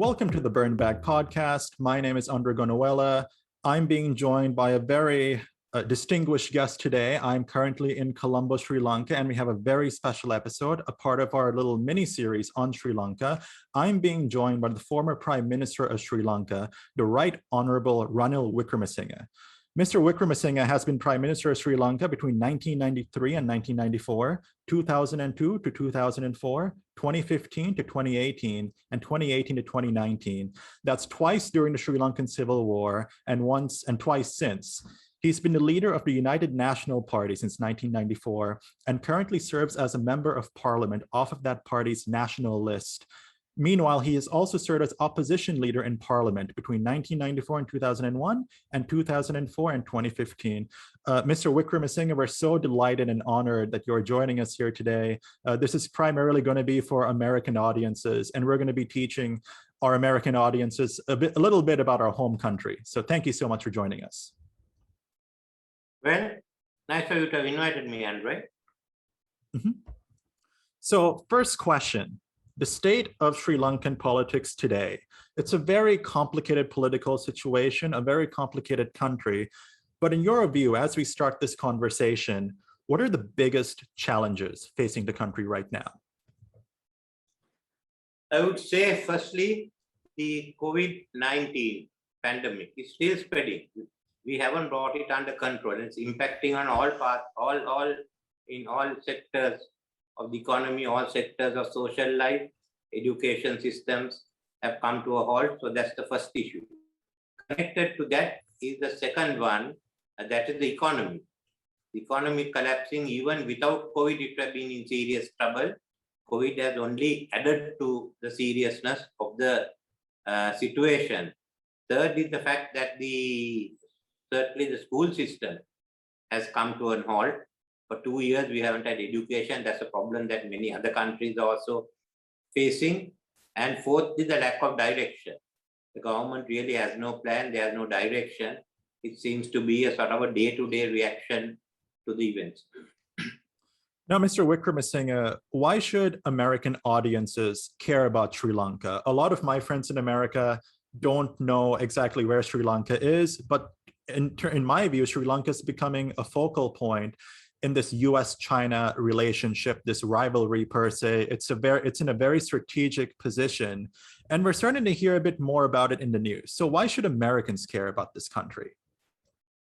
Welcome to the Burn Bag podcast. My name is Andre Gonuela. I'm being joined by a very distinguished guest today. I'm currently in Colombo, Sri Lanka, and we have a very special episode, a part of our little mini-series on Sri Lanka. I'm being joined by the former Prime Minister of Sri Lanka, the Right Honorable Ranil Wickremesinghe. Mr. Wickremesinghe has been Prime Minister of Sri Lanka between 1993 and 1994, 2002 to 2004, 2015 to 2018, and 2018 to 2019. That's twice during the Sri Lankan Civil War and twice since. He's been the leader of the United National Party since 1994 and currently serves as a member of parliament off of that party's national list. Meanwhile, he has also served as opposition leader in parliament between 1994 and 2001 and 2004 and 2015. Mr. Wickremesinghe, we're so delighted and honored that you're joining us here today. This is primarily going to be for American audiences, and we're going to be teaching our American audiences a little bit about our home country. So thank you so much for joining us. Well, nice of you to have invited me, Andre. So first question. The state of Sri Lankan politics today. It's a very complicated political situation, a very complicated country. But in your view, as we start this conversation, what are the biggest challenges facing the country right now? I would say, firstly, the COVID-19 pandemic is still spreading. We haven't brought it under control. It's impacting on all parts, in all sectors of the economy, all sectors of social life. Education systems have come to a halt. So that's the first issue. Connected to that is the second one, that is the economy. The economy collapsing even without COVID, it would have been in serious trouble. COVID has only added to the seriousness of the situation. Third is the fact that certainly the school system has come to a halt. For 2 years, we haven't had education. That's a problem that many other countries are also facing. And fourth is the lack of direction. The government really has no plan. There is no direction. It seems to be a sort of a day-to-day reaction to the events. Now, Mr. Wickremesinghe, why should American audiences care about Sri Lanka? A lot of my friends in America don't know exactly where Sri Lanka is, but in my view, Sri Lanka is becoming a focal point in this U.S. China relationship, this rivalry per se. It's in a very strategic position, and we're starting to hear a bit more about it in the news. So why should Americans care about this country?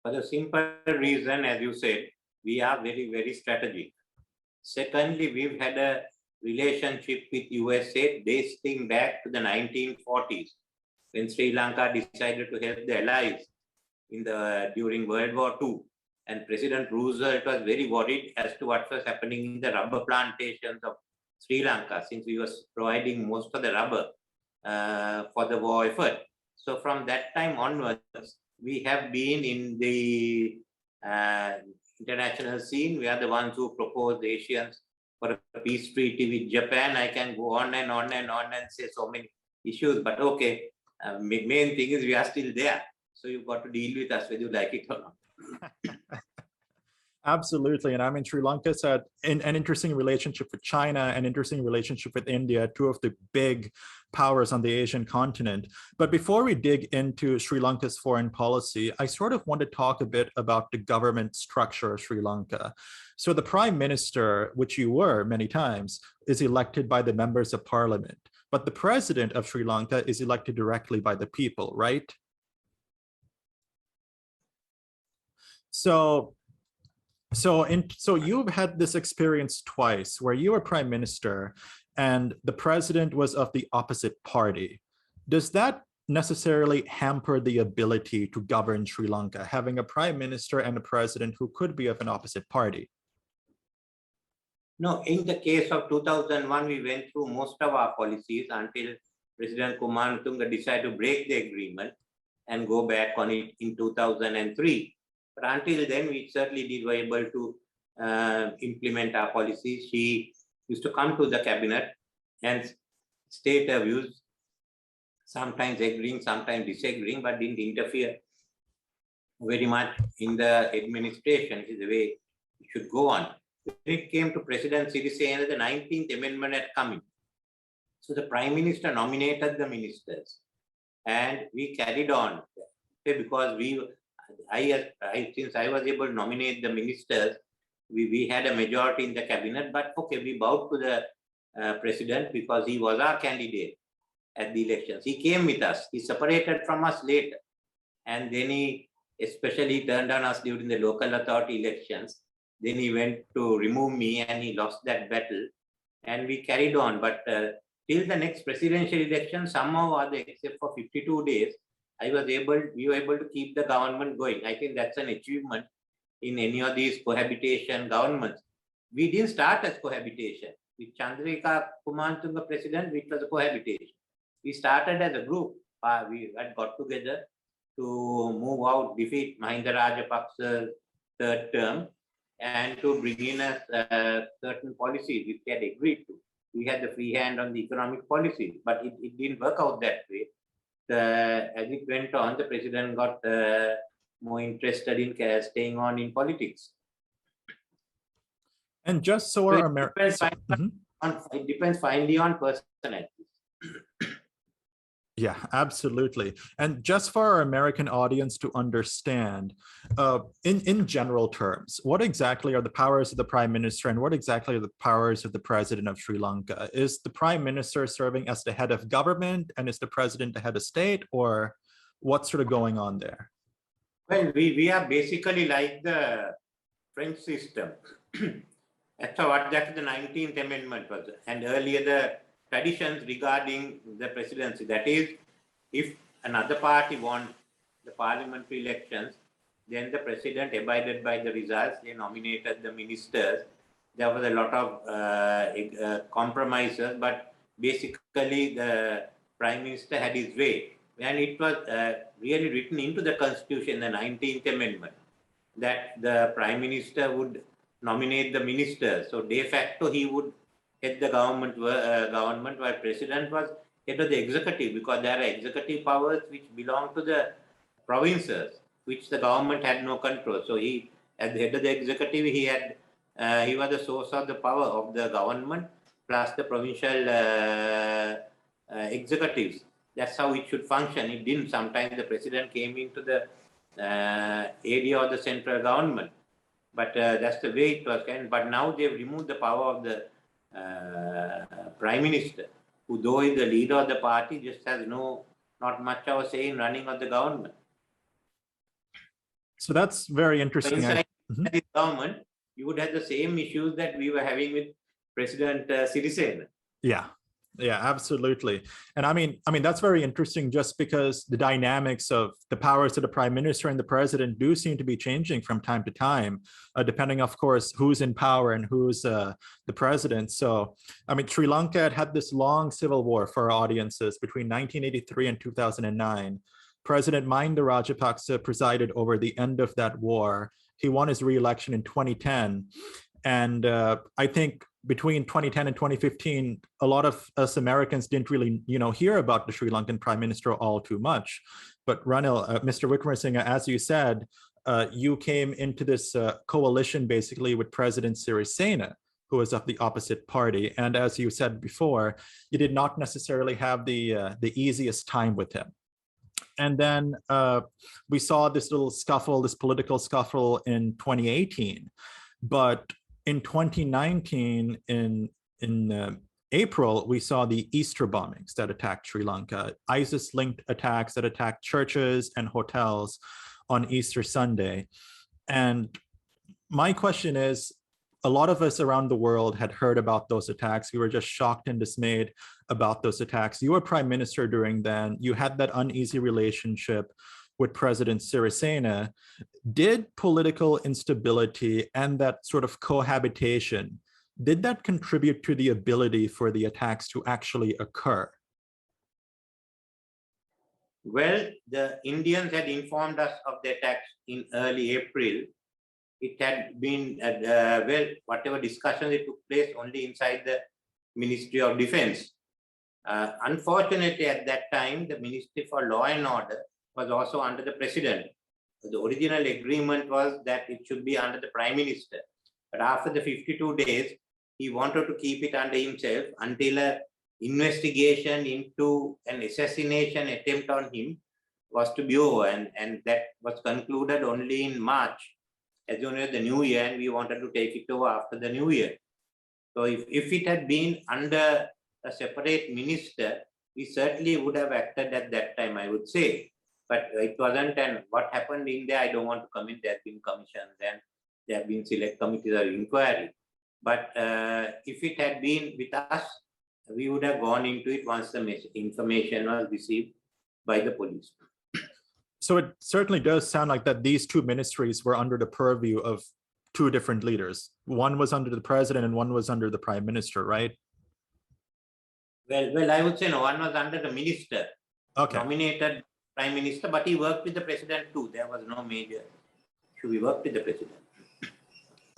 For the simple reason, as you said, we are very, very strategic. Secondly, we've had a relationship with USA dating back to the 1940s, when Sri Lanka decided to help the Allies during World War II. And President Roosevelt was very worried as to what was happening in the rubber plantations of Sri Lanka, since we was providing most of the rubber for the war effort. So from that time onwards, we have been in the international scene. We are the ones who proposed the Asians for a peace treaty with Japan. I can go on and on and on and say so many issues, but okay, main thing is we are still there. So you've got to deal with us whether you like it or not. Absolutely. And I mean, Sri Lanka's had an interesting relationship with China, an interesting relationship with India, two of the big powers on the Asian continent. But before we dig into Sri Lanka's foreign policy, I sort of want to talk a bit about the government structure of Sri Lanka. So the prime minister, which you were many times, is elected by the members of parliament. But the president of Sri Lanka is elected directly by the people, right? So you've had this experience twice where you were prime minister and the president was of the opposite party. Does that necessarily hamper the ability to govern Sri Lanka, having a prime minister and a president who could be of an opposite party? No, in the case of 2001, we went through most of our policies until President Kumaratunga decided to break the agreement and go back on it in 2003. But until then, we certainly were able to implement our policies. She used to come to the cabinet and state her views, sometimes agreeing, sometimes disagreeing, but didn't interfere very much in the administration. Is the way it should go on. When it came to President Sirisena, the 19th Amendment had come in. So the Prime Minister nominated the ministers, and we carried on. Okay, because since I was able to nominate the ministers, we had a majority in the cabinet, but okay, we bowed to the president because he was our candidate at the elections. He came with us. He separated from us later. And then he especially turned on us during the local authority elections. Then he went to remove me and he lost that battle. And we carried on. But till the next presidential election, somehow or other, except for 52 days, we were able to keep the government going. I think that's an achievement in any of these cohabitation governments. We didn't start as cohabitation. With Chandrika Kumantunga president, which was a cohabitation. We started as a group. We had got together to move out, defeat Mahinda Rajapaksa's third term, and to bring in a certain policies which we had agreed to. We had the free hand on the economic policies, but it didn't work out that way. As it went on, the president got more interested in staying on in politics. And just so our it depends finally on personalities. Yeah, absolutely. And just for our American audience to understand, in general terms, what exactly are the powers of the Prime Minister and what exactly are the powers of the President of Sri Lanka? Is the Prime Minister serving as the head of government and is the President the head of state, or what's sort of going on there? Well, we are basically like the French system. That's what the 19th Amendment was. And earlier the traditions regarding the presidency. That is, if another party won the parliamentary elections, then the president abided by the results. They nominated the ministers. There was a lot of compromises, but basically the Prime Minister had his way. And it was really written into the Constitution, the 19th Amendment, that the Prime Minister would nominate the ministers. So de facto, he would head the government, while president was head of the executive, because there are executive powers which belong to the provinces, which the government had no control. So he, as the head of the executive, he was the source of the power of the government plus the provincial executives. That's how it should function. It didn't. Sometimes the president came into the area of the central government, but that's the way it was. But now they've removed the power of the Prime Minister, who though is the leader of the party, just has not much of a say in running of the government. So that's very interesting. So inside the government, you would have the same issues that we were having with President Sirisena. Yeah, absolutely. And I mean, that's very interesting just because the dynamics of the powers of the Prime Minister and the President do seem to be changing from time to time, depending, of course, who's in power and who's the president. So, I mean, Sri Lanka had this long civil war for our audiences between 1983 and 2009. President Mahinda Rajapaksa presided over the end of that war. He won his re-election in 2010. And I think between 2010 and 2015, a lot of us Americans didn't really, hear about the Sri Lankan Prime Minister all too much. But Ranil, Mr. Wickremesinghe, as you said, you came into this coalition basically with President Sirisena, who was of the opposite party. And as you said before, you did not necessarily have the easiest time with him. And then we saw this little scuffle, this political scuffle in 2018. But in 2019, in April, we saw the Easter bombings that attacked Sri Lanka, ISIS-linked attacks that attacked churches and hotels on Easter Sunday. And my question is, a lot of us around the world had heard about those attacks. We were just shocked and dismayed about those attacks. You were prime minister during then. You had that uneasy relationship with President Sirisena. Did political instability and that sort of cohabitation, did that contribute to the ability for the attacks to actually occur? Well, the Indians had informed us of the attacks in early April. It had been, whatever discussions it took place only inside the Ministry of Defense. Unfortunately, at that time, the Ministry for Law and Order was also under the President. The original agreement was that it should be under the Prime Minister. But after the 52 days, he wanted to keep it under himself until a investigation into an assassination attempt on him was to be over, and that was concluded only in March, as soon as the new year, and we wanted to take it over after the new year. So if it had been under a separate minister, we certainly would have acted at that time, I would say. But it wasn't, and what happened in there, I don't want to comment. There have been commissions and there have been select committees of inquiry. But if it had been with us, we would have gone into it once the information was received by the police. So it certainly does sound like that these two ministries were under the purview of two different leaders. One was under the president and one was under the prime minister, right? Well, I would say no, one was under the minister, nominated prime minister, but he worked with the president too. There was no major issue. We worked with the president.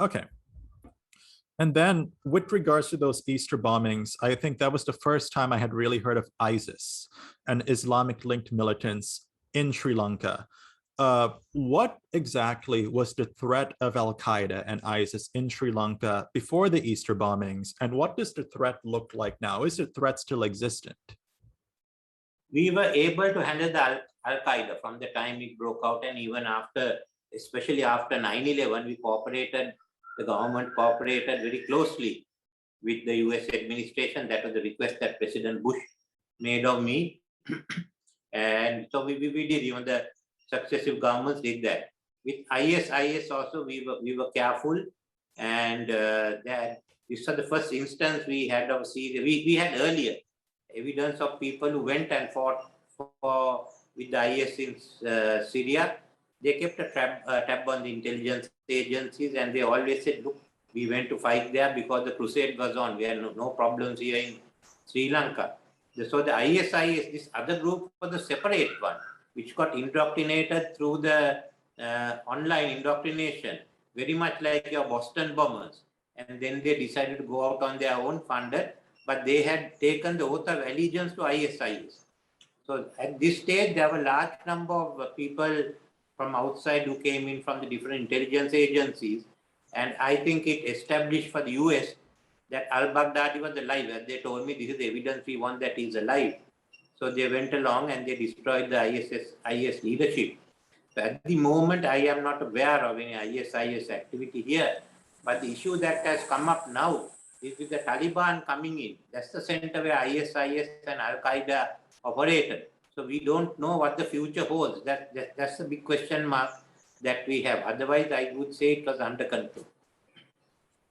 Okay. And then with regards to those Easter bombings, I think that was the first time I had really heard of ISIS and Islamic-linked militants in Sri Lanka. What exactly was the threat of Al-Qaeda and ISIS in Sri Lanka before the Easter bombings? And what does the threat look like now? Is the threat still existent? We were able to handle the Al-Qaeda from the time it broke out, and even after, especially after 9/11, we cooperated, the government cooperated very closely with the US administration. That was the request that President Bush made of me. And so we did, even the successive governments did that. With IS also, we were careful, and this was the first instance we had of Syria. We had earlier evidence of people who went and fought with the IS in Syria. They kept a tab on the intelligence agencies, and they always said, look, we went to fight there because the crusade was on. We had no problems here in Sri Lanka. So the IS, this other group was a separate one, which got indoctrinated through the online indoctrination, very much like your Boston bombers. And then they decided to go out on their own, funded, but they had taken the oath of allegiance to ISIS. So at this stage, there were a large number of people from outside who came in from the different intelligence agencies. And I think it established for the US that al-Baghdadi was alive. And they told me, this is the evidence we want that he's alive. So they went along and they destroyed the IS leadership. So at the moment, I am not aware of any IS activity here. But the issue that has come up now is with the Taliban coming in. That's the center where IS and Al-Qaeda operated. So we don't know what the future holds. That's the big question mark that we have. Otherwise, I would say it was under control.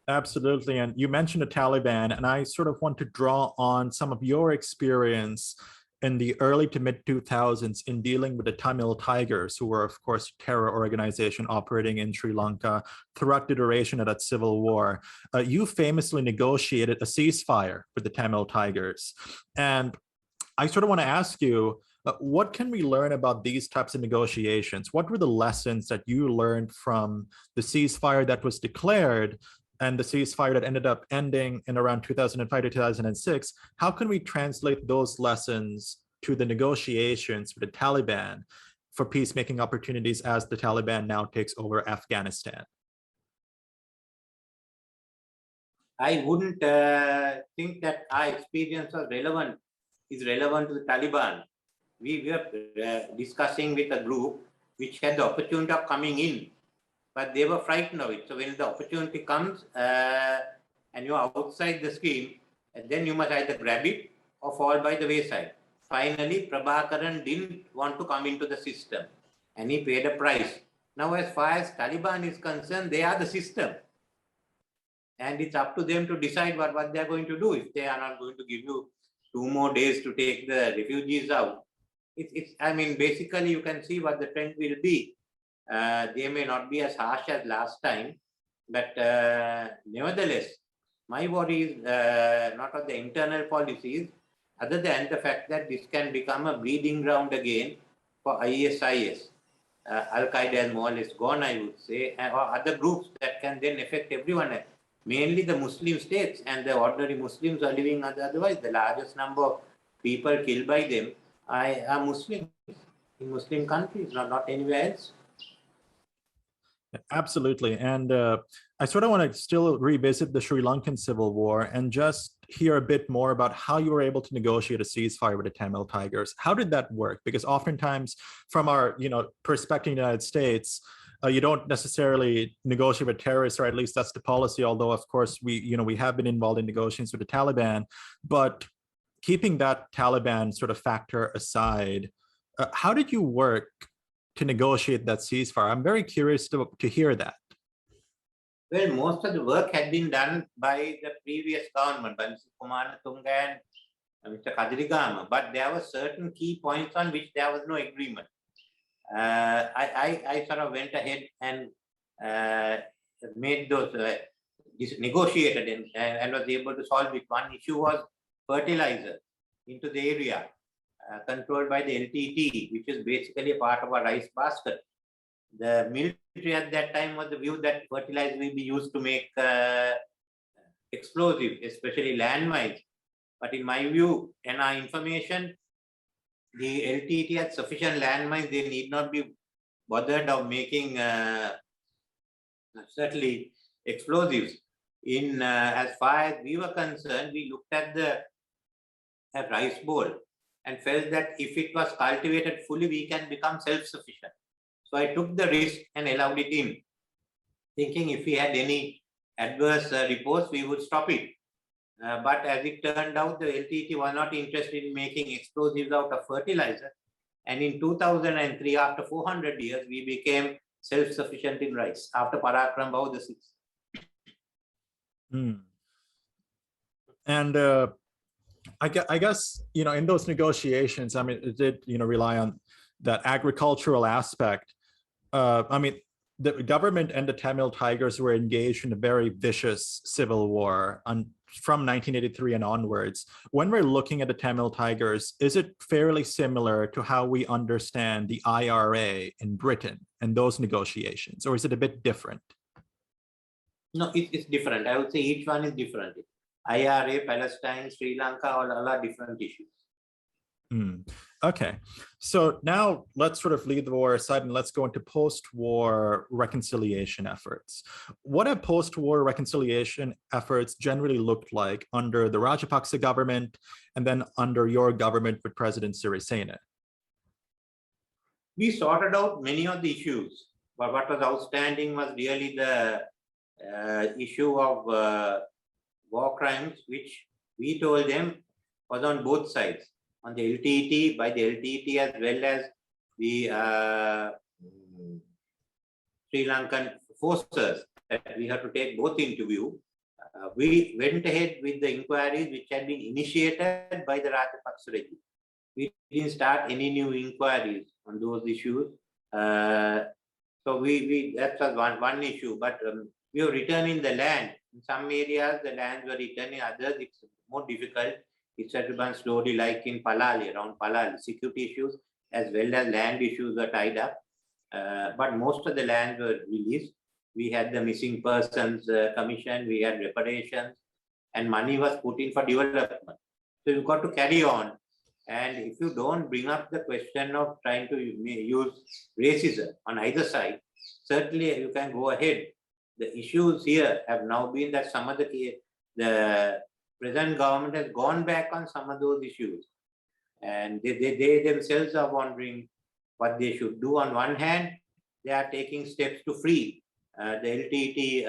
Absolutely. And you mentioned the Taliban, and I sort of want to draw on some of your experience in the early to mid 2000s in dealing with the Tamil Tigers, who were, of course, a terror organization operating in Sri Lanka throughout the duration of that civil war. You famously negotiated a ceasefire with the Tamil Tigers. And I sort of want to ask you, what can we learn about these types of negotiations? What were the lessons that you learned from the ceasefire that was declared and the ceasefire that ended up ending in around 2005 to 2006? How can we translate those lessons to the negotiations with the Taliban for peacemaking opportunities as the Taliban now takes over Afghanistan? I wouldn't think that our experience is relevant to the Taliban. We were discussing with a group which had the opportunity of coming in, but they were frightened of it. So when the opportunity comes and you're outside the scheme, then you must either grab it or fall by the wayside. Finally, Prabhakaran didn't want to come into the system, and he paid a price. Now, as far as Taliban is concerned, they are the system. And it's up to them to decide what they're going to do. If they are not going to give you 2 more days to take the refugees out, I mean, basically, you can see what the trend will be. They may not be as harsh as last time, but nevertheless, my worry is not on the internal policies, other than the fact that this can become a breeding ground again for ISIS. Al-Qaeda has more or less gone, I would say, or other groups that can then affect everyone, mainly the Muslim states, and the ordinary Muslims are living otherwise. The largest number of people killed by them are Muslims in Muslim countries, not anywhere else. Absolutely. And I sort of want to still revisit the Sri Lankan civil war and just hear a bit more about how you were able to negotiate a ceasefire with the Tamil Tigers. How did that work? Because oftentimes from our perspective in the United States, you don't necessarily negotiate with terrorists, or at least that's the policy. Although, of course, we have been involved in negotiations with the Taliban. But keeping that Taliban sort of factor aside, how did you work to negotiate that ceasefire? I'm very curious to hear that. Well, most of the work had been done by the previous government, by Mr. Kumanatunga and Mr. Kadirigama, but there were certain key points on which there was no agreement. I sort of went ahead and made those, negotiated and was able to solve it. One issue was fertilizer into the area, controlled by the LTT, which is basically a part of our rice basket. The military at that time was the view that fertilizer will be used to make explosives, especially landmines. But in my view and our information, the LTT had sufficient landmines. They need not be bothered of making certainly explosives. In as far as we were concerned, we looked at the rice bowl and felt that if it was cultivated fully, we can become self-sufficient. So I took the risk and allowed it in, thinking if we had any adverse reports, we would stop it. But as it turned out, the LTT was not interested in making explosives out of fertilizer. And in 2003, after 400 years, we became self-sufficient in rice after Parakram Bahu the Sixth. And I guess, in those negotiations, I mean, it did, rely on that agricultural aspect. I mean, the government and the Tamil Tigers were engaged in a very vicious civil war from 1983 and onwards. When we're looking at the Tamil Tigers, is it fairly similar to how we understand the IRA in Britain and those negotiations, or is it a bit different? No, it's different. I would say each one is different. IRA, Palestine, Sri Lanka, all are different issues. Okay, so now let's sort of leave the war aside and let's go into post-war reconciliation efforts. What have post-war reconciliation efforts generally looked like under the Rajapaksa government and then under your government with President Sirisena? We sorted out many of the issues, but what was outstanding was really the issue of war crimes, which we told them was on both sides. On the LTT, by the LTT as well as the Sri Lankan forces, that we have to take both into view. We went ahead with the inquiries which had been initiated by the Rajapaksa-led. We didn't start any new inquiries on those issues. So that was one issue, but we were returning the land. In some areas, the lands were returning, others it's more difficult. It's run slowly, like in Palali, around Palali. Security issues as well as land issues were tied up. But most of the lands were released. We had the missing persons commission, we had reparations, and money was put in for development. So you've got to carry on. And if you don't bring up the question of trying to use racism on either side, certainly you can go ahead. The issues here have now been that some of the present government has gone back on some of those issues. And they themselves are wondering what they should do. On one hand, they are taking steps to free the LTT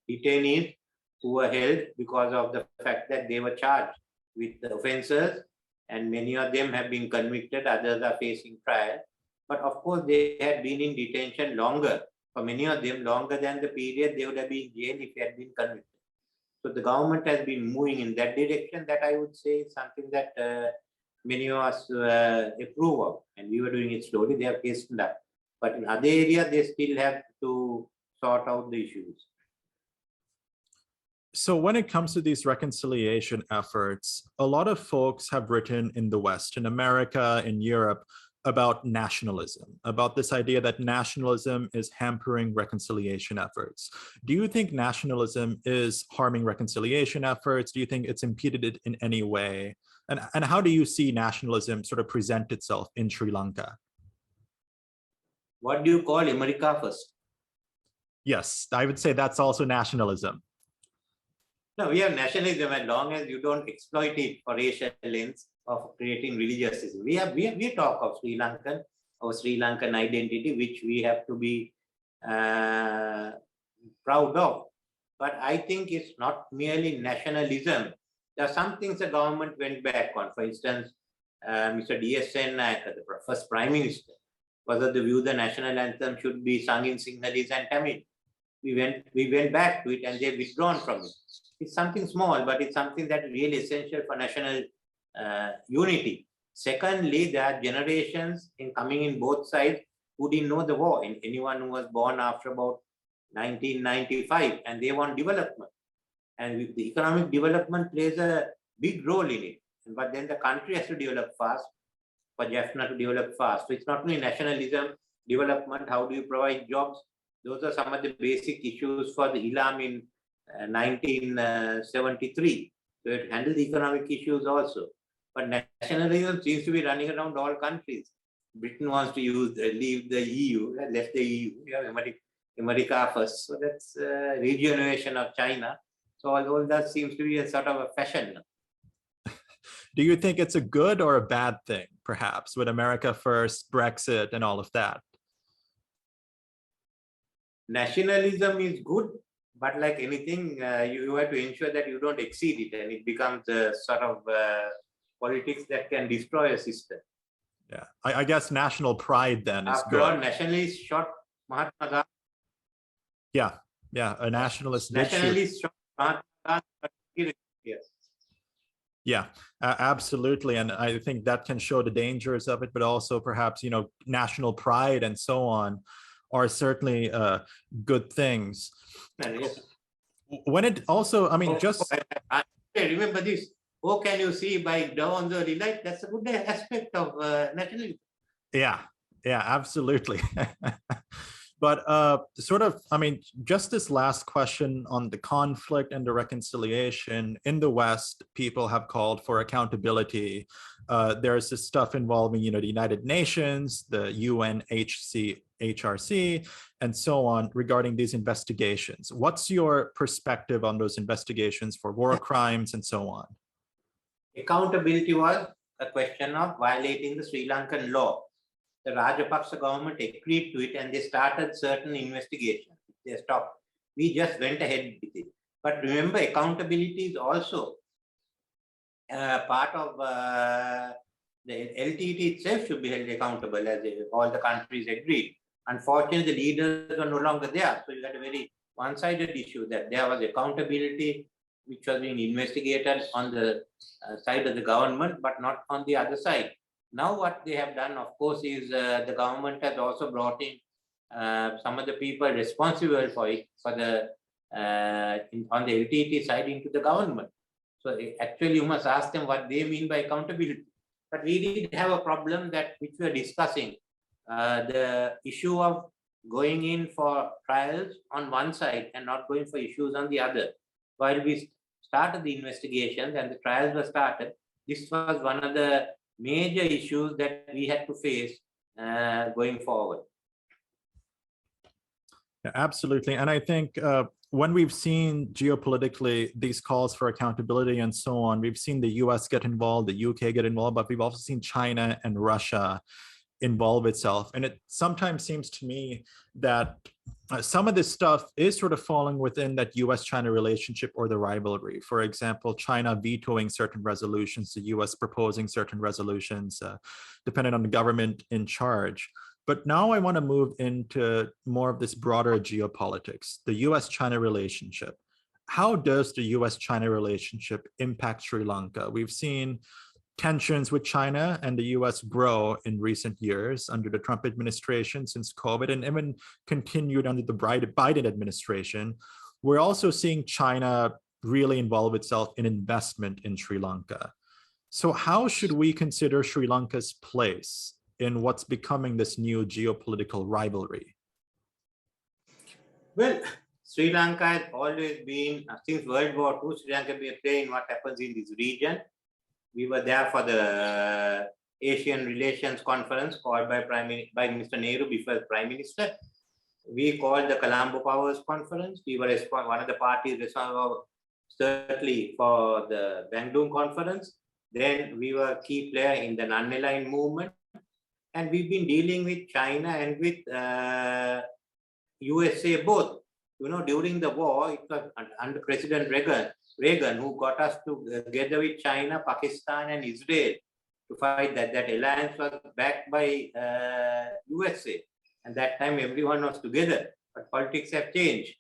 detainees who were held because of the fact that they were charged with the offences, and many of them have been convicted, others are facing trial. But of course, they had been in detention longer, for many of them longer than the period they would have been in jail if they had been convicted. So the government has been moving in that direction. That I would say is something that many of us approve of, and we were doing it slowly. They have hastened up, but in other areas they still have to sort out the issues. So when it comes to these reconciliation efforts, a lot of folks have written in the West, in America, in Europe, about nationalism, about this idea that nationalism is hampering reconciliation efforts. Do you think nationalism is harming reconciliation efforts? Do you think it's impeded it in any way? And how do you see nationalism sort of present itself in Sri Lanka? what do you call America first? Yes, I would say that's also nationalism. No, we have nationalism as long as you don't exploit it for racial ends of creating religious system. We talk of Sri Lankan or Sri Lankan identity, which we have to be proud of. But I think it's not merely nationalism. There are some things the government went back on. For instance, Mr. D.S.N. Nayak, the first Prime Minister, was of the view the national anthem should be sung in Sinhalese and Tamil. We went back to it and they've withdrawn from it. It's something small, but it's something that is really essential for national unity. Secondly, there are generations coming in both sides who didn't know the war. Anyone who was born after about 1995, and they want development. And the economic development plays a big role in it. But then the country has to develop fast, for Jaffna to develop fast. So it's not only nationalism, development, how do you provide jobs? Those are some of the basic issues for the ILAM in 1973. So it handled the economic issues also. But nationalism seems to be running around all countries. Britain wants to leave the EU, left the EU, America first. So that's regeneration of China. So all that seems to be a sort of a fashion. Do you think it's a good or a bad thing, perhaps, with America first, Brexit, and all of that? Nationalism is good, but like anything, you have to ensure that you don't exceed it, and it becomes a sort of politics that can destroy a system. Yeah, I guess national pride then is After good. all, nationalists shot Mahatma Gandhi. Yeah, a nationalist did shoot. Nationalists shot Mahatma Gandhi. Yes. Yeah, absolutely. And I think that can show the dangers of it, but also perhaps, national pride and so on are certainly good things. Yes. When it also, I mean, just... I remember this. Oh, can you see by dawn the light? That's a good aspect of nationalism. Yeah, absolutely. But sort of, I mean, just this last question on the conflict and the reconciliation in the West, people have called for accountability. There's this stuff involving, the United Nations, the UNHRC, and so on regarding these investigations. What's your perspective on those investigations for war crimes and so on? Accountability was a question of violating the Sri Lankan law. The Rajapaksa government agreed to it and they started certain investigations. They stopped. We just went ahead with it. But remember, accountability is also part of the LTT itself should be held accountable, as all the countries agreed. Unfortunately, the leaders were no longer there. So you had a very one-sided issue that there was accountability which was being investigated on the side of the government, but not on the other side. Now what they have done, of course, is the government has also brought in some of the people responsible for it, for the on the LTT side into the government. So actually you must ask them what they mean by accountability. But we did have a problem which we are discussing, the issue of going in for trials on one side and not going for issues on the other. While we started the investigations and the trials were started, this was one of the major issues that we had to face going forward. Yeah, absolutely. And I think when we've seen geopolitically these calls for accountability and so on, we've seen the US get involved, the UK get involved, but we've also seen China and Russia involve itself. And it sometimes seems to me that some of this stuff is sort of falling within that US-China relationship or the rivalry. For example, China vetoing certain resolutions, the US proposing certain resolutions, depending on the government in charge. But now I want to move into more of this broader geopolitics, the US-China relationship. How does the US-China relationship impact Sri Lanka? We've seen tensions with China and the US grow in recent years under the Trump administration since COVID, and even continued under the Biden administration. We're also seeing China really involve itself in investment in Sri Lanka. So how should we consider Sri Lanka's place in what's becoming this new geopolitical rivalry? Well, Sri Lanka has always been, since World War II, Sri Lanka has been playing what happens in this region. We were there for the Asian Relations Conference called by Mr. Nehru before Prime Minister. We called the Colombo Powers Conference. We were one of the parties responsible certainly for the Bandung Conference. Then we were a key player in the non-aligned movement. And we've been dealing with China and with USA both. You know, during the war, it was under President Reagan who got us together with China, Pakistan, and Israel to fight that. That alliance was backed by USA. And that time everyone was together, but politics have changed.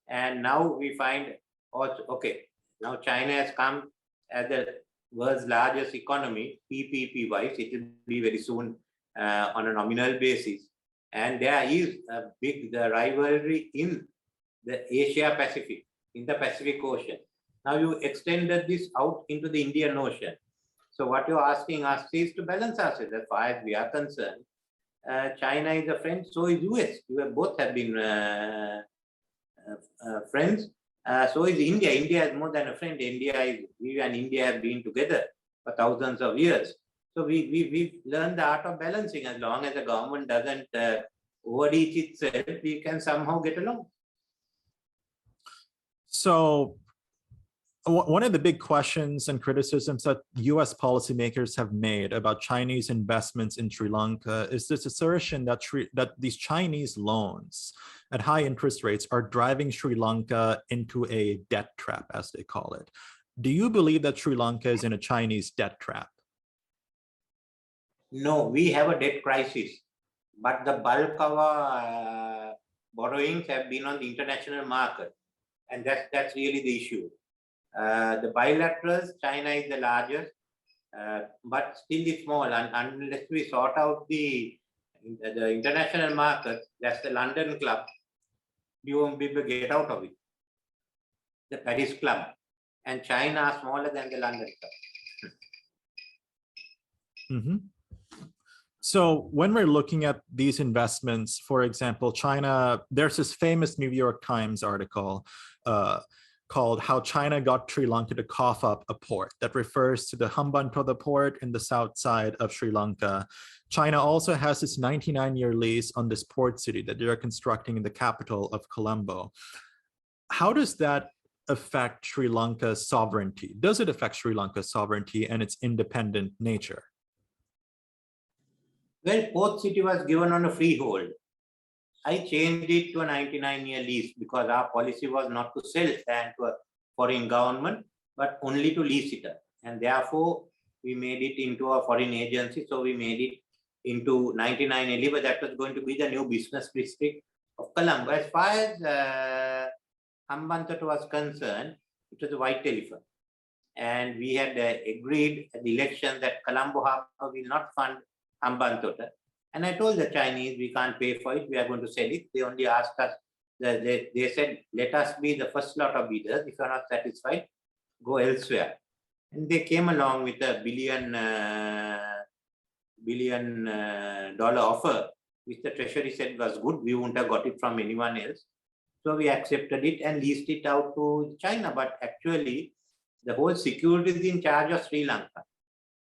And now we find also, okay, now China has come as the world's largest economy, PPP wise, it will be very soon on a nominal basis. And there is a big rivalry in the Asia Pacific, in the Pacific Ocean. Now you extended this out into the Indian Ocean. So what you're asking us is to balance ourselves. As far as we are concerned, China is a friend, so is US. We both have been friends. So is India. India is more than a friend. We and India have been together for thousands of years. So we've learned the art of balancing. As long as the government doesn't overreach itself, we can somehow get along. So one of the big questions and criticisms that US policymakers have made about Chinese investments in Sri Lanka is this assertion that these Chinese loans at high interest rates are driving Sri Lanka into a debt trap, as they call it. Do you believe that Sri Lanka is in a Chinese debt trap? No, we have a debt crisis, but the bulk of our borrowings have been on the international market, and that's really the issue. The bilaterals, China is the largest, but still is small. And unless we sort out the international market, that's the London club, you won't be able to get out of it. The Paris club. And China are smaller than the London club. Mm-hmm. So when we're looking at these investments, for example, China, there's this famous New York Times article called How China Got Sri Lanka to Cough Up a Port, that refers to the Hambantota Port in the south side of Sri Lanka. China also has this 99-year lease on this port city that they're constructing in the capital of Colombo. How does that affect Sri Lanka's sovereignty? Does it affect Sri Lanka's sovereignty and its independent nature? Well, Port City was given on a freehold. I changed it to a 99-year lease because our policy was not to sell land to a foreign government, but only to lease it up. And therefore, we made it into a foreign agency. So we made it into 99 but that was going to be the new business district of Colombo. As far as Hambantota was concerned, it was a white elephant. And we had agreed at the election that Colombo Harbour will not fund Hambantota. And I told the Chinese, we can't pay for it, we are going to sell it. They only asked us, they said, let us be the first lot of bidders. If you are not satisfied, go elsewhere. And they came along with a billion dollar offer, which the Treasury said was good. We wouldn't have got it from anyone else. So we accepted it and leased it out to China. But actually, the whole security is in charge of Sri Lanka.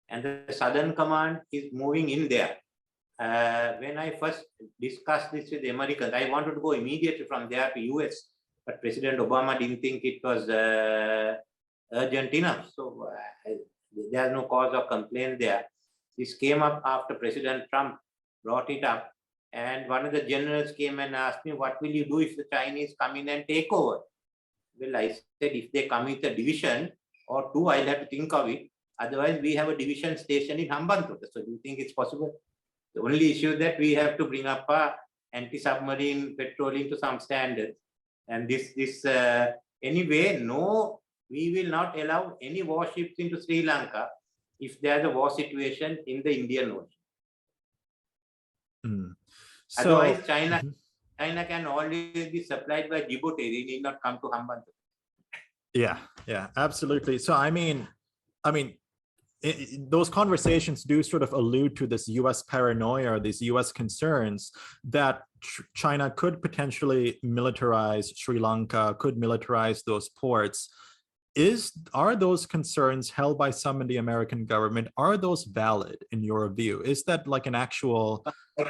And the Southern Command is moving in there. When I first discussed this with the Americans, I wanted to go immediately from there to US, but President Obama didn't think it was urgent enough. So there's no cause of complaint there. This came up after President Trump brought it up. And one of the generals came and asked me, what will you do if the Chinese come in and take over? Well, I said, if they come with a division or two, I'll have to think of it. Otherwise, we have a division station in Hambantota. So do you think it's possible? The only issue that we have to bring up our anti-submarine patrolling to some standards. And anyway, no, we will not allow any warships into Sri Lanka if there's a war situation in the Indian Ocean. Mm. Otherwise, China can always be supplied by Djibouti. They need not come to Hambantota. Yeah, absolutely. So I mean, those conversations do sort of allude to this US paranoia, or these US concerns that China could potentially militarize Sri Lanka, could militarize those ports. Are those concerns held by some in the American government, are those valid in your view? Is that like an actual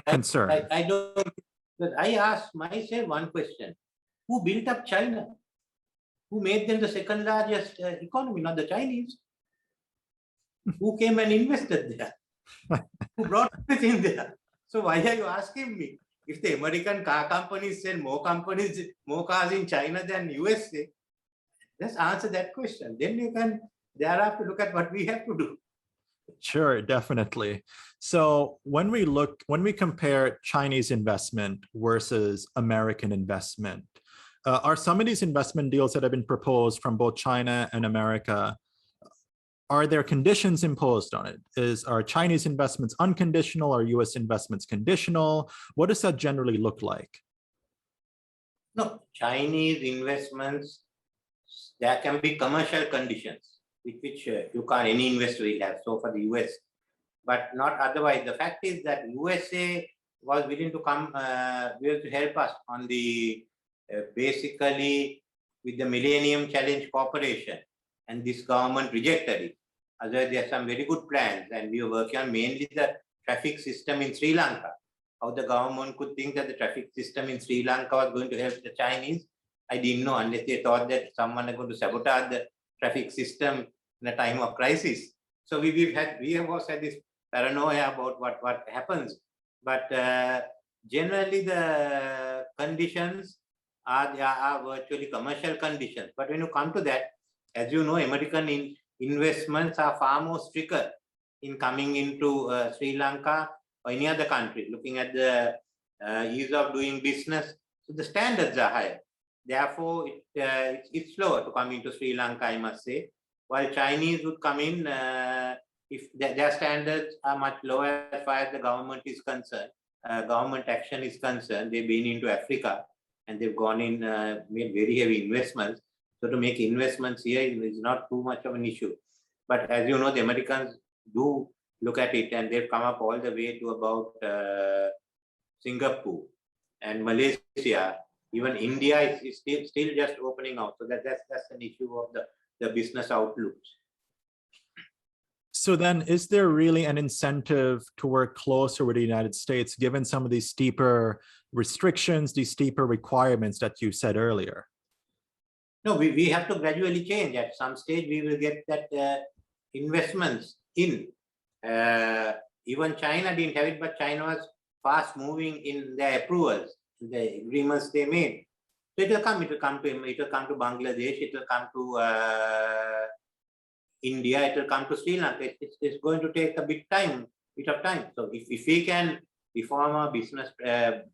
concern? I don't, but I asked myself one question. Who built up China? Who made them the second largest economy? Not the Chinese. Who came and invested there? Who brought everything there? So why are you asking me? If the American car companies sell more cars in China than USA, just answer that question. Then you can thereafter look at what we have to do. Sure, definitely. So when we compare Chinese investment versus American investment, are some of these investment deals that have been proposed from both China and America, are there conditions imposed on it? Are Chinese investments unconditional? Are US investments conditional? What does that generally look like? No, Chinese investments, there can be commercial conditions with which you can't, any investor will have, so for the US, but not otherwise. The fact is that USA was willing to come, willing to help us on the, basically with the Millennium Challenge Corporation, and this government rejected it. Otherwise, there are some very good plans, and we are working on mainly the traffic system in Sri Lanka. How the government could think that the traffic system in Sri Lanka was going to help the Chinese, I didn't know, unless they thought that someone is going to sabotage the traffic system in a time of crisis. So we have also had this paranoia about what happens. But generally, the conditions are virtually commercial conditions. But when you come to that, as you know, American investments are far more stricter in coming into Sri Lanka or any other country, looking at the ease of doing business. So the standards are higher. Therefore, it's slower to come into Sri Lanka, I must say. While Chinese would come in, if their standards are much lower as far as the government is concerned, government action is concerned. They've been into Africa and they've gone in, made very heavy investments. So to make investments here is not too much of an issue. But as you know, the Americans do look at it, and they've come up all the way to about Singapore and Malaysia. Even India is still just opening out. So that's an issue of the business outlooks. So then, is there really an incentive to work closer with the United States, given some of these steeper restrictions, these steeper requirements that you said earlier? No, we have to gradually change. At some stage, we will get that investments in. Even China didn't have it, but China was fast moving in their approvals, the agreements they made. So it will come to Bangladesh, it will come to India, it will come to Sri Lanka. It's going to take a bit of time. So if we can reform our business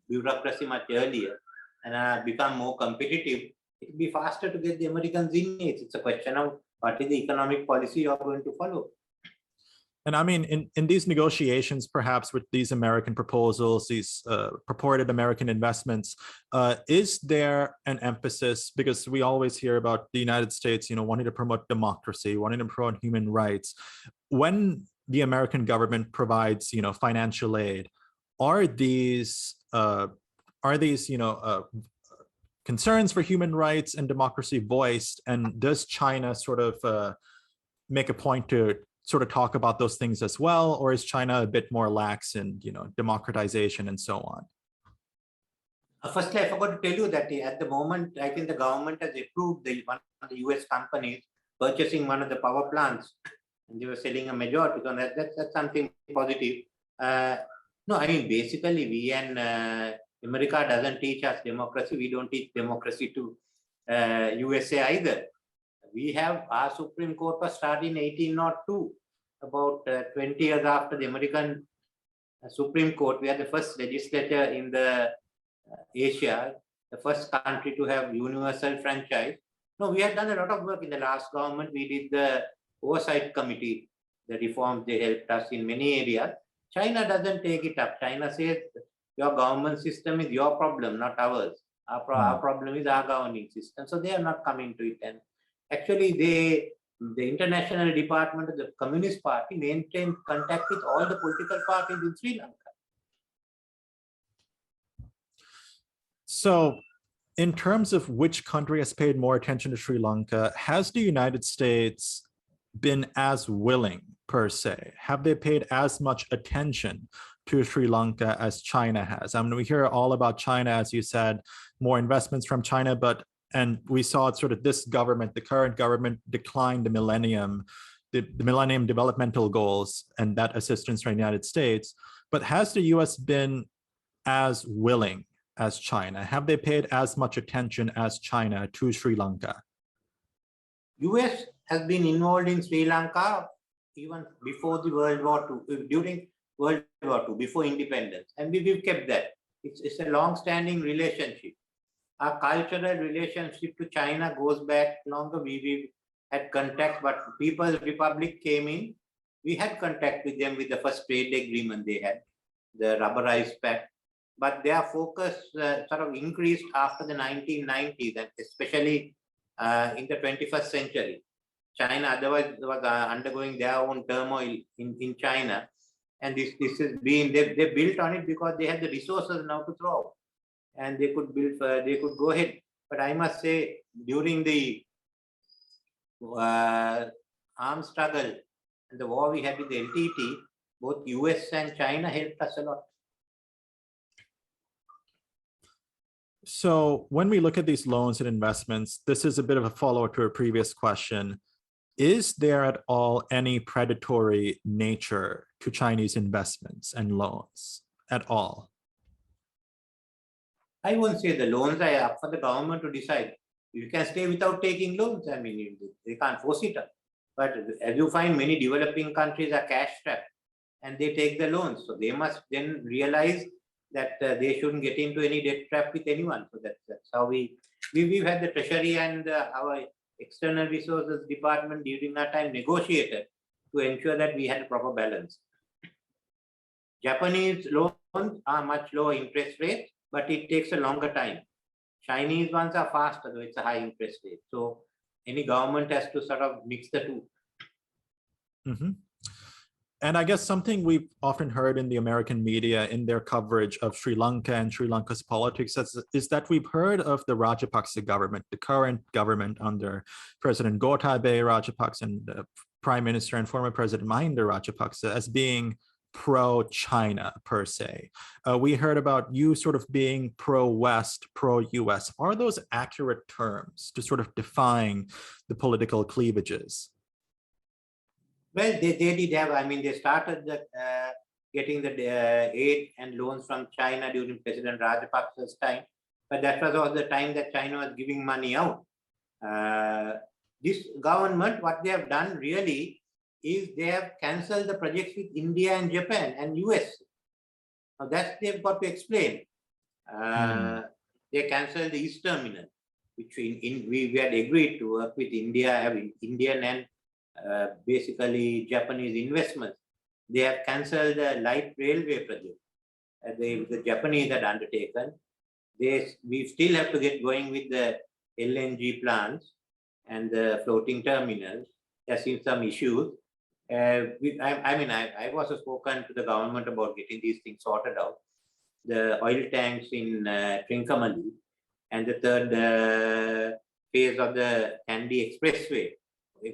bureaucracy much earlier and become more competitive, it will be faster to get the Americans in it. It's a question of what is the economic policy you're going to follow. And I mean, in these negotiations, perhaps with these American proposals, these purported American investments, is there an emphasis, because we always hear about the United States, wanting to promote democracy, wanting to promote human rights. When the American government provides, financial aid, are these concerns for human rights and democracy voiced? And does China sort of make a point to sort of talk about those things as well, or is China a bit more lax in democratization and so on? Firstly, I forgot to tell you that at the moment, I think the government has approved one of the US companies purchasing one of the power plants, and they were selling a majority. So that's something positive. No, I mean, basically, we and America doesn't teach us democracy. We don't teach democracy to USA either. We have our Supreme Court was started in 1802, about 20 years after the American Supreme Court. We are the first legislature in the Asia, the first country to have universal franchise. No, we have done a lot of work in the last government. We did the oversight committee, the reforms they helped us in many areas. China doesn't take it up. China says your government system is your problem, not ours. Our problem is our governing system. So they are not coming to it. And actually, the international department of the Communist Party maintained contact with all the political parties in Sri Lanka. So in terms of which country has paid more attention to Sri Lanka, has the United States been as willing per se? Have they paid as much attention to Sri Lanka as China has? I mean, we hear all about China, as you said, more investments from China, and we saw it sort of this government, the current government, declined the Millennium Developmental Goals and that assistance from the United States. But has the US been as willing as China? Have they paid as much attention as China to Sri Lanka? US has been involved in Sri Lanka even before the World War II, during World War II, before independence. And we've kept that. It's a long-standing relationship. Our cultural relationship to China goes back longer. We had contact, but People's Republic came in. We had contact with them with the first trade agreement they had, the rubberized pact. But their focus sort of increased after the 1990s, and especially in the 21st century. China otherwise was undergoing their own turmoil in China. And this has been, they built on it because they had the resources now to throw. And they could build, they could go ahead. But I must say, during the armed struggle and the war we had with the LTT, both US and China helped us a lot. So when we look at these loans and investments, this is a bit of a follow-up to a previous question. Is there at all any predatory nature to Chinese investments and loans at all? I won't say the loans are up for the government to decide. You can stay without taking loans. I mean, they can't force it up. But as you find, many developing countries are cash strapped and they take the loans. So they must then realize that they shouldn't get into any debt trap with anyone. So that's how we've had the Treasury and our External Resources Department during our time negotiated to ensure that we had a proper balance. Japanese loans are much lower interest rates, but it takes a longer time. Chinese ones are faster, though it's a high interest rate. So any government has to sort of mix the two. Mm-hmm. And I guess something we've often heard in the American media in their coverage of Sri Lanka and Sri Lanka's politics is that we've heard of the Rajapaksa government, the current government under President Gotabaya Rajapaksa and Prime Minister and former President Mahinda Rajapaksa as being pro-China per se. We heard about you sort of being pro-West, pro-US. Are those accurate terms to sort of define the political cleavages? Well, they did have, I mean, they started getting the aid and loans from China during President Rajapaksa's time, but that was all the time that China was giving money out. This government, what they have done really is they have cancelled the projects with India and Japan and US. Now that's they've got to explain. They cancelled the East Terminal, which we had agreed to work with India, having Indian and basically Japanese investments. They have cancelled the light railway project the Japanese had undertaken. We still have to get going with the LNG plants and the floating terminals. There's been some issues. I was spoken to the government about getting these things sorted out. The oil tanks in Trincomalee and the third phase of the Kandy Expressway.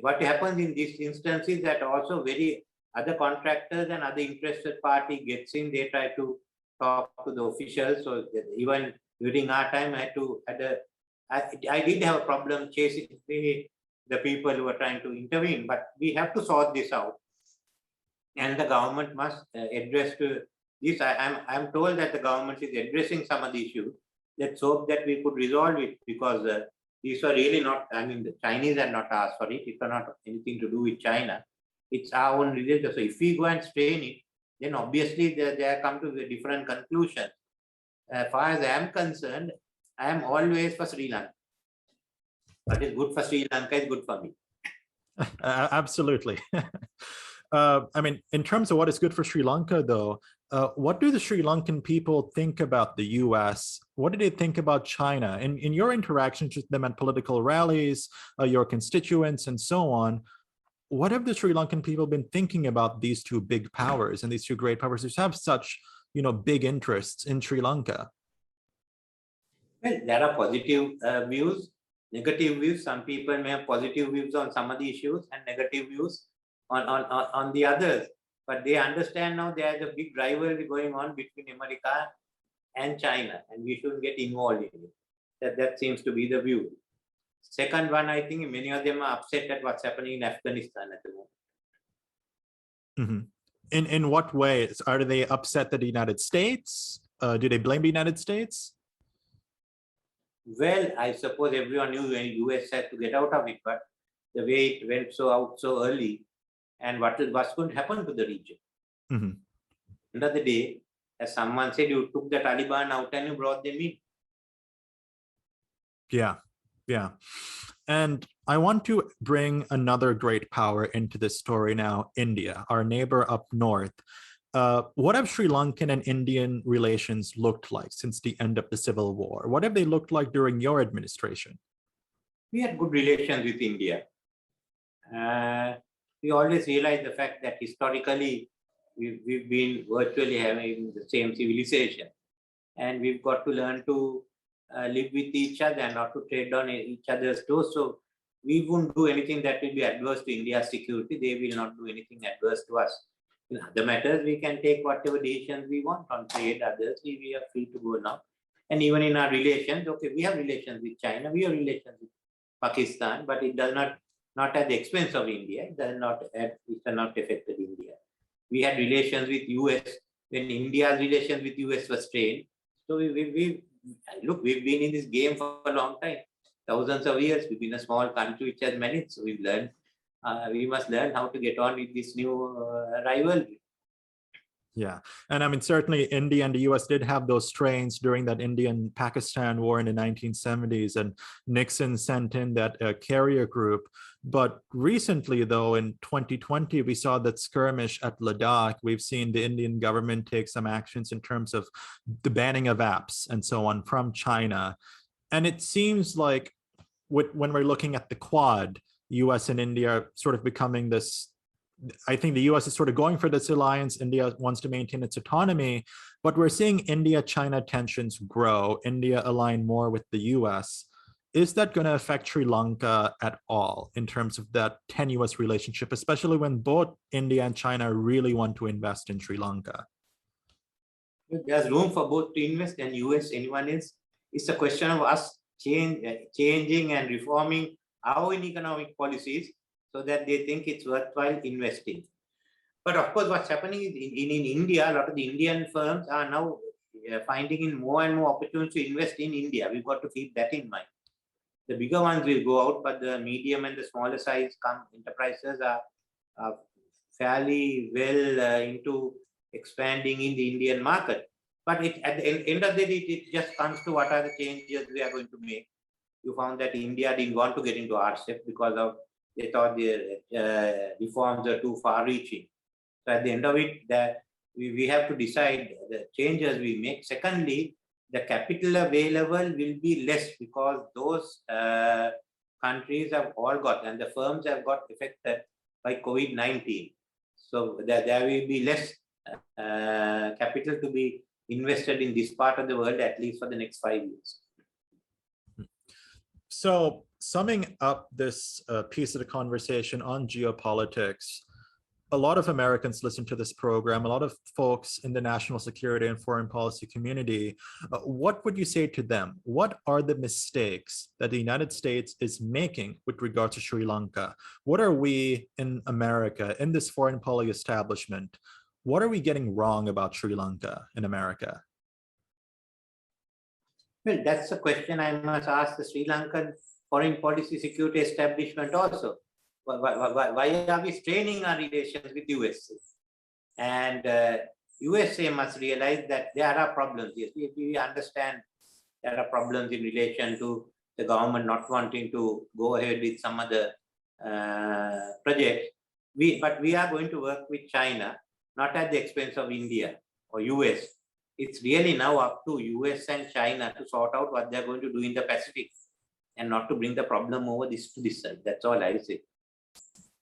What happens in this instance is that also other contractors and other interested party gets in, they try to talk to the officials. So even during our time, I did have a problem chasing the people who are trying to intervene, but we have to sort this out. And the government must address this. I'm told that the government is addressing some of the issues. Let's hope that we could resolve it, because these are really not, I mean, the Chinese are not asked for it. It has not anything to do with China. It's our own religion. So if we go and strain it, then obviously they come to a different conclusion. As far as I am concerned, I am always for Sri Lanka. What is good for Sri Lanka is good for me. Absolutely. I mean, in terms of what is good for Sri Lanka, though, what do the Sri Lankan people think about the US? What do they think about China? In your interactions with them at political rallies, your constituents, and so on, what have the Sri Lankan people been thinking about these two big powers and these two great powers who have such, big interests in Sri Lanka? Well, there are positive views, negative views. Some people may have positive views on some of the issues and negative views on the others. But they understand now there is a big rivalry going on between America and China, and we shouldn't get involved in it. That seems to be the view. Second one, I think many of them are upset at what's happening in Afghanistan at the moment. Mm-hmm. In what ways? Are they upset at the United States? Do they blame the United States? Well, I suppose everyone knew when US had to get out of it, but the way it went out so early, and what's going to happen to the region? Mm-hmm. End of the day, as someone said, you took the Taliban out and you brought them in. Yeah. And I want to bring another great power into this story now, India, our neighbor up north. What have Sri Lankan and Indian relations looked like since the end of the Civil War? What have they looked like during your administration? We had good relations with India. We always realized the fact that historically we've been virtually having the same civilization, and we've got to learn to live with each other and not to trade on each other's toes. So we won't do anything that will be adverse to India's security. They will not do anything adverse to us. In other matters, we can take whatever decisions we want on trade, others, we are free to go now. And even in our relations, okay, we have relations with China, we have relations with Pakistan, but it does not at the expense of India. It has not affected India. We had relations with US when India's relations with US were strained. So look, we've been in this game for a long time, thousands of years. We've been a small country which has managed. So we've learned. We must learn how to get on with this new rivalry. Yeah, and I mean, certainly India and the US did have those strains during that Indian-Pakistan war in the 1970s, and Nixon sent in that carrier group. But recently, though, in 2020, we saw that skirmish at Ladakh. We've seen the Indian government take some actions in terms of the banning of apps and so on from China. And it seems like when we're looking at the Quad, US and India are sort of becoming this. I think the US is sort of going for this alliance. India wants to maintain its autonomy, but we're seeing India-China tensions grow, India align more with the US. Is that going to affect Sri Lanka at all in terms of that tenuous relationship, especially when both India and China really want to invest in Sri Lanka? There's room for both to invest, and US, anyone else. It's a question of us changing and reforming our economic policies so that they think it's worthwhile investing. But of course, what's happening is in India, a lot of the Indian firms are now finding in more and more opportunities to invest in India. We've got to keep that in mind. The bigger ones will go out, but the medium and the smaller size enterprises are fairly well into expanding in the Indian market. But at the end of the day, it just comes to what are the changes we are going to make. You found that India didn't want to get into RCEP because they thought the reforms are too far-reaching. So at the end of it, we have to decide the changes we make. Secondly, the capital available will be less because those countries have all got, and the firms have got affected by COVID-19. So there will be less capital to be invested in this part of the world, at least for the next 5 years. So summing up this piece of the conversation on geopolitics, a lot of Americans listen to this program, a lot of folks in the national security and foreign policy community. What would you say to them? What are the mistakes that the United States is making with regard to Sri Lanka? What are we in America, in this foreign policy establishment, what are we getting wrong about Sri Lanka in America? Well, that's a question I must ask the Sri Lankan foreign policy security establishment also. Why are we straining our relations with USA? And USA must realize that there are problems. Yes, we understand there are problems in relation to the government not wanting to go ahead with some other projects. But we are going to work with China, not at the expense of India or US. It's really now up to US and China to sort out what they're going to do in the Pacific and not to bring the problem over to this side. That's all I say.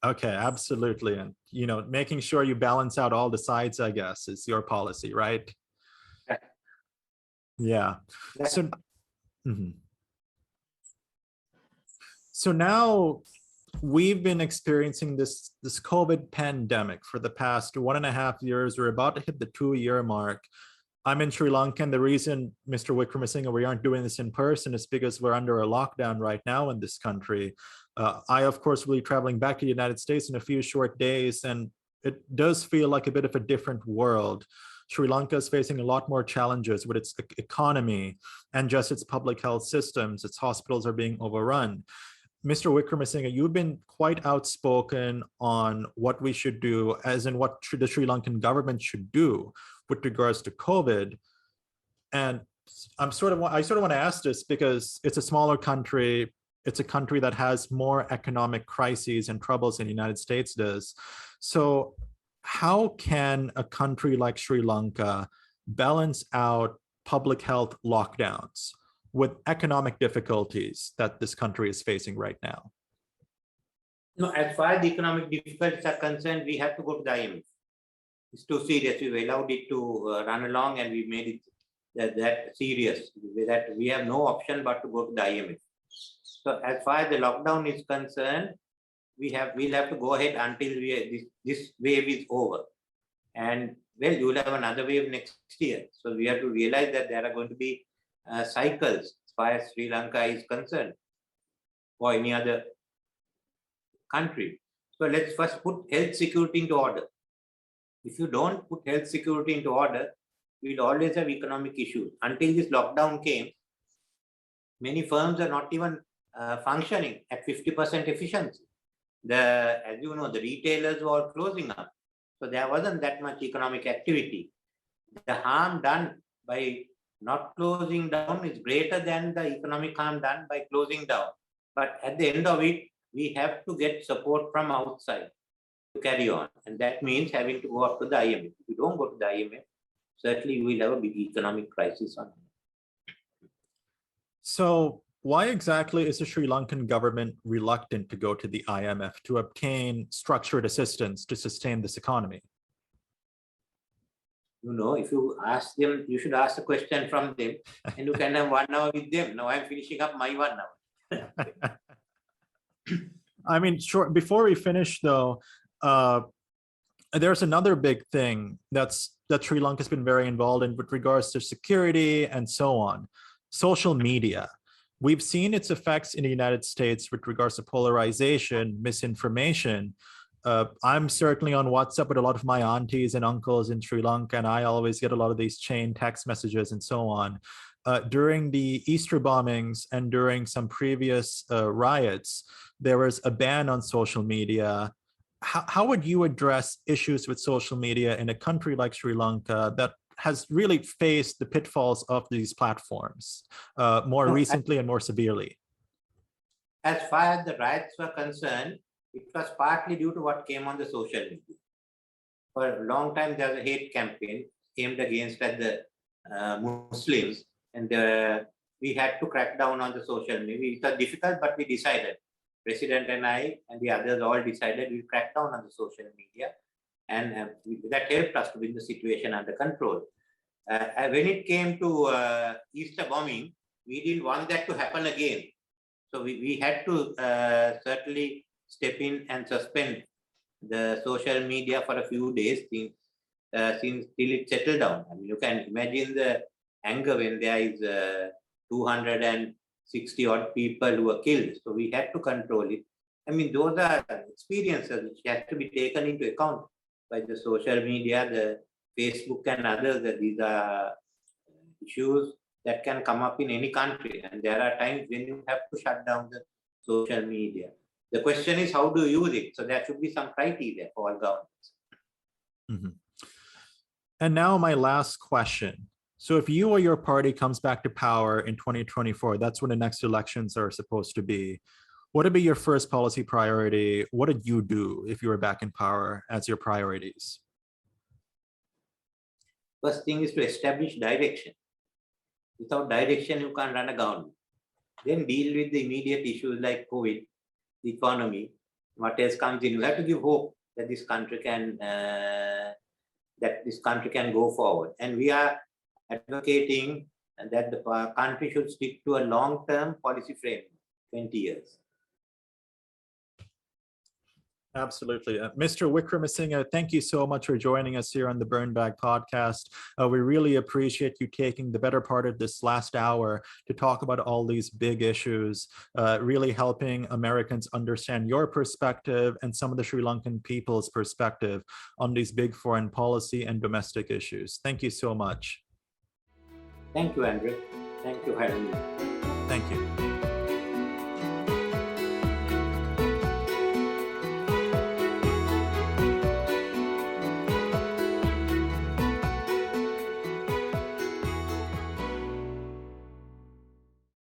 Okay, absolutely. And, you know, making sure you balance out all the sides, I guess, is your policy, right? Yeah. Mhm. So now we've been experiencing this COVID pandemic for the past 1.5 years. We're about to hit the 2-year mark. I'm in Sri Lanka, and the reason, Mr. Wickremesinghe, we aren't doing this in person is because we're under a lockdown right now in this country. I, of course, will be traveling back to the United States in a few short days, and it does feel like a bit of a different world. Sri Lanka is facing a lot more challenges with its economy and just its public health systems. Its hospitals are being overrun. Mr. Wickremesinghe, you've been quite outspoken on what we should do, as in what the Sri Lankan government should do with regards to COVID. And I sort of want to ask this because it's a smaller country. It's a country that has more economic crises and troubles than the United States does. So how can a country like Sri Lanka balance out public health lockdowns with economic difficulties that this country is facing right now? No, as far as the economic difficulties are concerned, we have to go to the IMF. It's too serious. We've allowed it to run along, and we made it that serious, that we have no option but to go to the IMF. So as far as the lockdown is concerned, we'll have to go ahead until this wave is over. And well, you will have another wave next year. So we have to realize that there are going to be cycles as far as Sri Lanka is concerned, or any other country. So let's first put health security into order. If you don't put health security into order, we will always have economic issues. Until this lockdown came, many firms are not even functioning at 50% efficiency. As you know, the retailers were closing up. So there wasn't that much economic activity. The harm done by not closing down is greater than the economic harm done by closing down. But at the end of it, we have to get support from outside to carry on. And that means having to go up to the IMF. If you don't go to the IMF, certainly you will have a big economic crisis on it. So why exactly is the Sri Lankan government reluctant to go to the IMF to obtain structured assistance to sustain this economy? You know, if you ask them, you should ask the question from them, and you can have 1 hour with them. Now I'm finishing up my 1 hour. I mean, sure. Before we finish, though, there's another big thing that Sri Lanka has been very involved in with regards to security and so on. Social media. We've seen its effects in the United States with regards to polarization, misinformation. I'm certainly on WhatsApp with a lot of my aunties and uncles in Sri Lanka, and I always get a lot of these chain text messages and so on. During the Easter bombings and during some previous riots, there was a ban on social media. How would you address issues with social media in a country like Sri Lanka that has really faced the pitfalls of these platforms more recently and more severely? As far as the riots were concerned, it was partly due to what came on the social media. For a long time, there was a hate campaign aimed against the Muslims, and we had to crack down on the social media. It was difficult, but we decided. President and I and the others all decided we'll crack down on the social media, and that helped us to bring the situation under control. When it came to Easter bombing, we didn't want that to happen again. So we had to certainly step in and suspend the social media for a few days till it settled down. I mean, you can imagine the anger when there is 260 odd people who were killed. So we had to control it. I mean, those are experiences which have to be taken into account by the social media, the Facebook and others. That these are issues that can come up in any country. And there are times when you have to shut down the social media. The question is, how do you use it? So there should be some criteria for all governments. Mm-hmm. And now my last question. So if you or your party comes back to power in 2024, that's when the next elections are supposed to be. What would be your first policy priority? What did you do if you were back in power as your priorities? First thing is to establish direction. Without direction, you can't run a government. Then deal with the immediate issues like COVID, the economy, what else comes in. You have to give hope that this country can go forward. And we are advocating and that the country should stick to a long-term policy framework, 20 years. Absolutely. Mr. Wickremesinghe, thank you so much for joining us here on the Burn Bag podcast. We really appreciate you taking the better part of this last hour to talk about all these big issues, really helping Americans understand your perspective and some of the Sri Lankan people's perspective on these big foreign policy and domestic issues. Thank you so much. Thank you, Andrew. Thank you for having me. Thank you.